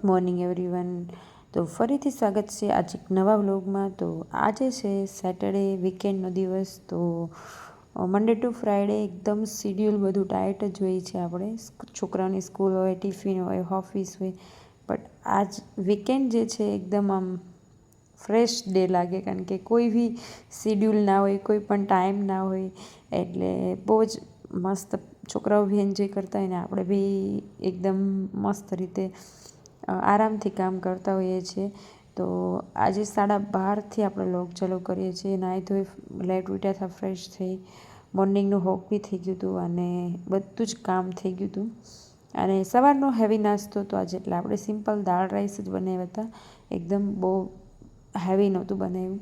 Morning everyone. તો ફરીથી સ્વાગત છે આજે એક નવા વ્લોગમાં. તો આજે છે સેટરડે, વીકેન્ડનો દિવસ. તો મંડે ટુ ફ્રાઈડે એકદમ શિડ્યુલ બધું ટાઈટ જ હોય છે. આપણે છોકરાઓની સ્કૂલ હોય, ટિફિન હોય, ઓફિસ હોય, બટ આજ વીકેન્ડ જે છે એકદમ આમ ફ્રેશ ડે લાગે, કારણ કે કોઈ બી શિડ્યુલ ના હોય, કોઈ પણ ટાઈમ ના હોય, એટલે બહુ જ મસ્ત છોકરાઓ બી એન્જોય કરતા હોય ને આપણે બી એકદમ મસ્ત રીતે આરામથી કામ કરતા હોઈએ છીએ. તો આજે 12:30થી આપણે વ્લોગ ચાલુ કરીએ છીએ. નાહી ધોઈ લેટ ઉઠ્યા હતા, ફ્રેશ થઈ, મોર્નિંગનું વોક બી થઈ ગયું હતું અને બધું જ કામ થઈ ગયું હતું. અને સવારનો હેવી નાસ્તો તો આજે એટલે આપણે સિમ્પલ દાળ રાઈસ જ બનાવ્યા હતા, એકદમ બહુ હેવી નહોતું બનાવ્યું.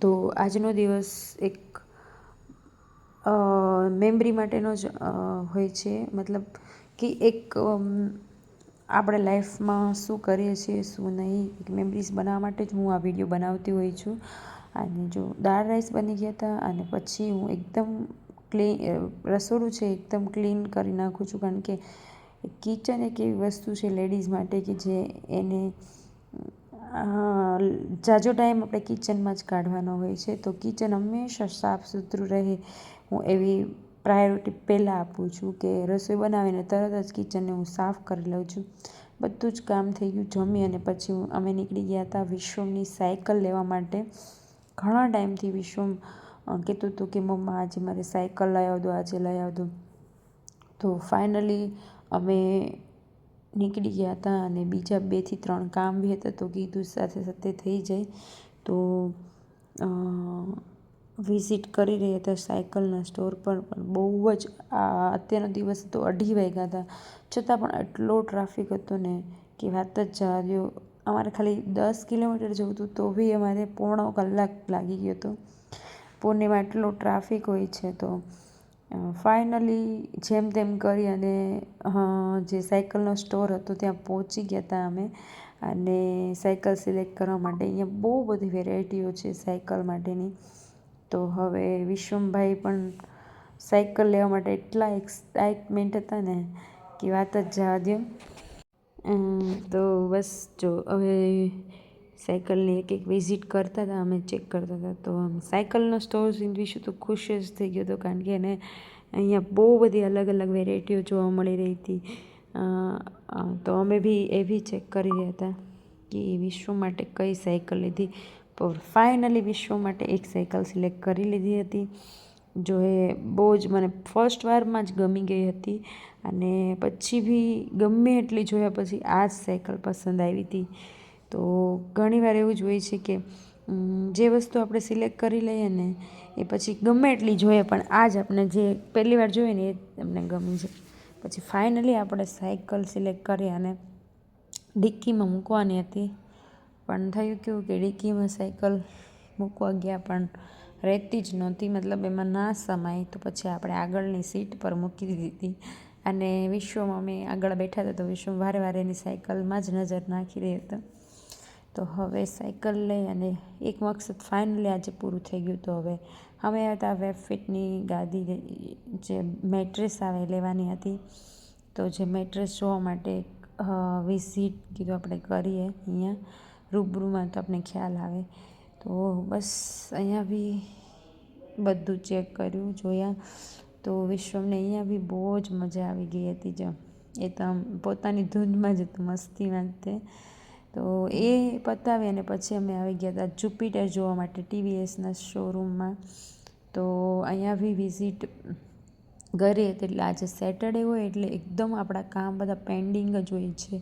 તો આજનો દિવસ એક મેમરી માટેનો જ હોય છે, મતલબ કે એક આપણે લાઈફમાં શું કરીએ છીએ શું નહીં, એક મેમરીઝ બનાવવા માટે જ હું આ વિડીયો બનાવતી હોય છું. અને જો દાળ રાઈસ બની ગયા હતા અને પછી હું એકદમ રસોડું છે એકદમ ક્લીન કરી નાખું છું, કારણ કે કિચન એક એવી વસ્તુ છે લેડીઝ માટે કે જે એને ઝાઝો ટાઈમ આપણે કિચનમાં જ કાઢવાનો હોય છે. તો કિચન હંમેશા સાફ સુથરું રહે, હું એવી પ્રાયોરિટી પહેલાં આપું છું કે રસોઈ બનાવીને તરત જ કિચનને હું સાફ કરી લઉં છું. બધું જ કામ થઈ ગયું. જમી અને પછી અમે નીકળી ગયા હતા વિશ્વમની સાયકલ લેવા માટે. ઘણા ટાઈમથી વિશ્વમ કહેતું હતું કે મમ્મા આજે મારે સાયકલ લઈ આવજો, આજે લઈ આવજો. તો ફાઇનલી અમે નીકળી ગયા હતા અને બીજા 2 થી 3 કામ બી હતા, તો કીધું સાથે સાથે થઈ જાય. તો વિઝિટ કરી રહ્યા હતા સાયકલના સ્ટોર પર, પણ બહુ જ અત્યારનો દિવસ તો 2:30 વાગ્યા હતા, છતાં પણ એટલો ટ્રાફિક હતો ને કે વાત જ જવા દો. અમારે ખાલી 10 કિલોમીટર જવું હતું તો બી અમારે પોણો કલાક લાગી ગયો હતો. પુણેમાં એટલો ટ્રાફિક હોય છે. તો ફાઇનલી જેમ તેમ કરી અને જે સાયકલનો સ્ટોર હતો ત્યાં પહોંચી ગયા હતા અમે, અને સાયકલ સિલેક્ટ કરવા માટે. અહીંયા બહુ બધી વેરાયટીઓ છે સાયકલ માટેની. તો હવે વિશ્વમભાઈ પણ સાયકલ લેવા માટે એટલા એક્સાઇટમેન્ટ હતા ને કે વાત જ જવા દો. તો બસ જો હવે સાયકલની એક વિઝિટ કરતા હતા, અમે ચેક કરતા હતા. તો સાયકલનો સ્ટોર વિશે તો ખુશ જ થઈ ગયો હતો, કારણ કે એને અહીંયા બહુ બધી અલગ અલગ વેરાયટીઓ જોવા મળી રહી હતી. તો અમે બી એ બી ચેક કરી રહ્યા હતા કે વિશ્વ માટે કઈ સાયકલ લીધી. તો ફાઇનલી વિશ્વ માટે એક સાયકલ સિલેક્ટ કરી લીધી હતી. જો એ બહુ જ મને ફર્સ્ટ વારમાં જ ગમી ગઈ હતી, અને પછી બી ગમે એટલી જોયા પછી આ જ સાયકલ પસંદ આવી હતી. તો ઘણીવાર એવું જ હોય છે કે જે વસ્તુ આપણે સિલેક્ટ કરી લઈએ ને એ પછી ગમે એટલી જોઈએ પણ આ જ આપણે જે પહેલી વાર જોઈએ ને એ તમને ગમી જાય. પછી ફાઇનલી આપણે સાયકલ સિલેક્ટ કરી અને ડિક્કીમાં મૂકવાની હતી, પણ થયું કેવું કે ડિક્કીમાં સાયકલ મૂકવા ગયા પણ રહેતી જ નહોતી, મતલબ એમાં ના સમાય. તો પછી આપણે આગળની સીટ પર મૂકી દીધી હતી. અને વિશ્વમાં અમે આગળ બેઠા હતા તો વિશ્વ વારે વારે એની સાયકલમાં જ નજર નાખી રહી હતા. તો હવે સાયકલ લઈ અને એક મકસદ ફાઇનલી આજે પૂરું થઈ ગયું. તો હવે અમે હતા વેબફિટની ગાદી, જે મેટ્રેસ આવે લેવાની હતી. તો જે મેટ્રેસ જોવા માટે વિઝિટ કીધું આપણે કરીએ અહીંયા રૂબરૂમાં, તો આપણે ખ્યાલ આવે. તો બસ અહીંયા બી બધું ચેક કર્યું, જોયા. તો વિશ્વમને અહીંયા બી બહુ જ મજા આવી ગઈ હતી. જો એ તો આમ પોતાની ધૂનમાં જ હતું, મસ્તીમાં જ તે. તો એ પતાવી અને પછી અમે આવી ગયા હતા જુપિટર જોવા માટે TVSના શોરૂમમાં. તો અહીંયા બી વિઝિટ કરી હતી. એટલે આજે સેટરડે હોય એટલે એકદમ આપણા કામ બધા પેન્ડિંગ જ હોય છે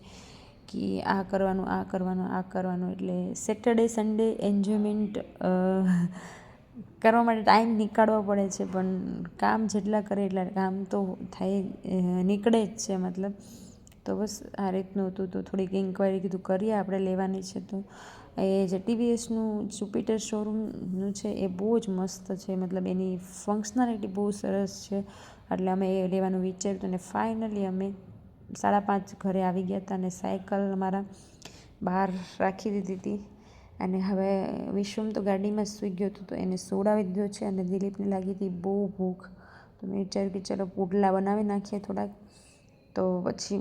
કે આ કરવાનું, આ કરવાનું, આ કરવાનું. એટલે સેટરડે સન્ડે એન્જોયમેન્ટ કરવા માટે ટાઈમ નીકાળવો પડે છે, પણ કામ જેટલા કરે એટલા કામ તો થાય, નીકળે જ છે મતલબ. તો બસ આ રીતનું હતું. તો થોડીક ઇન્ક્વાયરી કીધું કરીએ આપણે લેવાની છે. તો એ જે TVSનું જુપિટર શોરૂમનું છે એ બહુ જ મસ્ત છે, મતલબ એની ફંક્શનાલિટી બહુ સરસ છે. એટલે અમે એ લેવાનું વિચાર્યું હતું. અને ફાઇનલી અમે 5:30 ઘરે આવી ગયા હતા અને સાયકલ અમારા બહાર રાખી દીધી હતી. અને હવે વિશ્વમ તો ગાડીમાં જ સૂઈ ગયો હતો, તો એને સુવડાવી દીધો છે. અને દિલીપને લાગી હતી બહુ ભૂખ, તો મેં વિચાર્યું કે ચલો પુડલા બનાવી નાખીએ થોડાક. તો પછી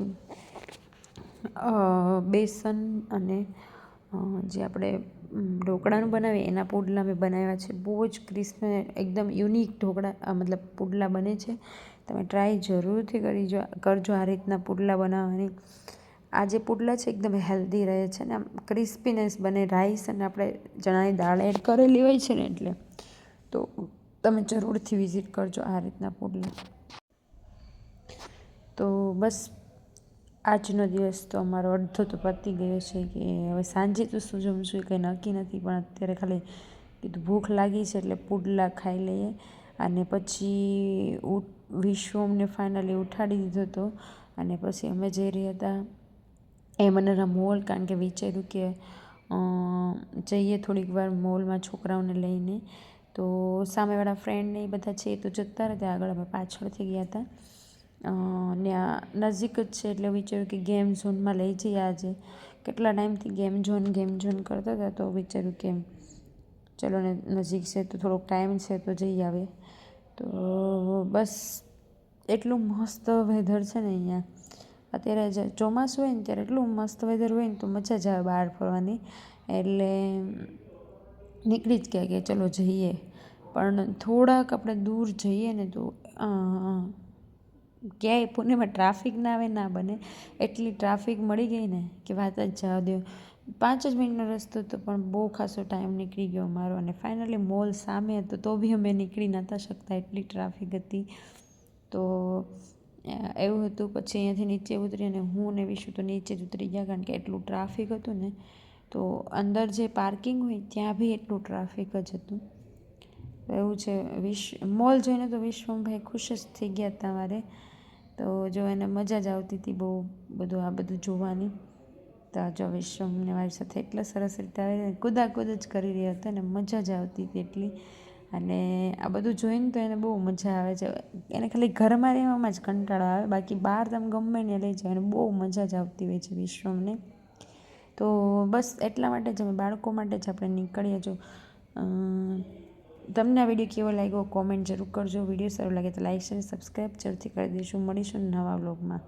બેસન અને જે આપણે ઢોકળાનું બનાવીએ એના પુડલા મેં બનાવ્યા છે. બહુ જ ક્રિસ્પી એકદમ યુનિક ઢોકળા મતલબ પુડલા બને છે. તમે ટ્રાય જરૂરથી કરજો આ રીતના પુડલા બનાવવાની. આ જે પુડલા છે એકદમ હેલ્ધી રહે છે ને આમ ક્રિસ્પીનેસ બને. રાઈસ અને આપણે ચણાની દાળ એડ કરેલી હોય છે ને એટલે તો તમે જરૂરથી વિઝિટ કરજો આ રીતના પુડલા. તો બસ આજનો દિવસ તો અમારો અડધો તો પતી ગયો છે કે હવે સાંજે તો શું જમશું એ કંઈ નક્કી નથી, પણ અત્યારે ખાલી કીધું ભૂખ લાગી છે એટલે પુડલા ખાઈ લઈએ. અને પછી વિશ્વમને ફાઇનલી ઉઠાડી દીધો હતો અને પછી અમે જઈ રહ્યા હતા એમનરા મોલ, કારણ કે વિચાર્યું કે જઈએ થોડીક વાર મોલમાં છોકરાઓને લઈને. તો સામેવાળા ફ્રેન્ડ ને એ બધા છે એ તો જતા રહ્યા, આગળ અમે પાછળથી ગયા હતા. ત્યાં નજીક જ છે એટલે વિચાર્યું કે ગેમ ઝોનમાં લઈ જઈએ આજે. કેટલા ટાઈમથી ગેમ ઝોન કરતા હતા તો વિચાર્યું કે ચલો ને નજીક છે તો થોડોક ટાઈમ છે તો જઈ આવે. તો બસ એટલું મસ્ત વેધર છે ને અહીંયા. અત્યારે ચોમાસું હોય ને ત્યારે એટલું મસ્ત વેધર હોય ને તો મજા જ આવે બહાર ફરવાની. એટલે નીકળી જ ગયા કે ચલો જઈએ, પણ થોડાક આપણે દૂર જઈએ ને તો ક્યાંય પુણેમાં ટ્રાફિક ના આવે ના બને એટલી ટ્રાફિક મળી ગઈ ને કે વાત જ જવા દો. 5 જ મિનિટનો રસ્તો હતો પણ બહુ ખાસો ટાઈમ નીકળી ગયો અમારો. અને ફાઇનલી મોલ સામે હતો તો બી અમે નીકળી નહોતા શકતા, એટલી ટ્રાફિક હતી. તો એવું હતું. પછી અહીંયાથી નીચે ઉતરી અને હું ને વિશુ તો નીચે જ ઉતરી ગયા, કારણ કે એટલું ટ્રાફિક હતું ને. તો અંદર જે પાર્કિંગ હોય ત્યાં બી એટલું ટ્રાફિક જ હતું. એવું છે. મોલ જોઈને તો વિશ્વમભાઈ ખુશ જ થઈ ગયા હતા મારે. તો જો એને મજા જ આવતી હતી બહુ આ બધું જોવાની. તો જો વિશ્વમને મારી સાથે એટલા સરસ રીતે કૂદાકૂદ જ કરી રહ્યા હતા ને મજા જ આવતી હતી એટલી. અને આ બધું જોઈને તો એને બહુ મજા આવે છે. એને ખાલી ઘરમાં રહેવામાં જ કંટાળો આવે, બાકી બહાર તમે ગમે ને લઈ જાઓ એને બહુ મજા જ આવતી હોય છે વિશ્વમને. તો બસ એટલા માટે જ અમે બાળકો માટે જ આપણે નીકળીએ. જો તમને આ વિડીયો કેવો લાગ્યો કોમેન્ટ જરૂર કરજો. વિડીયો સારો લાગે તો લાઈક શેર સબસ્ક્રાઈબ જરૂરથી કરી દઈશું. મળીશું નવા વ્લોગમાં.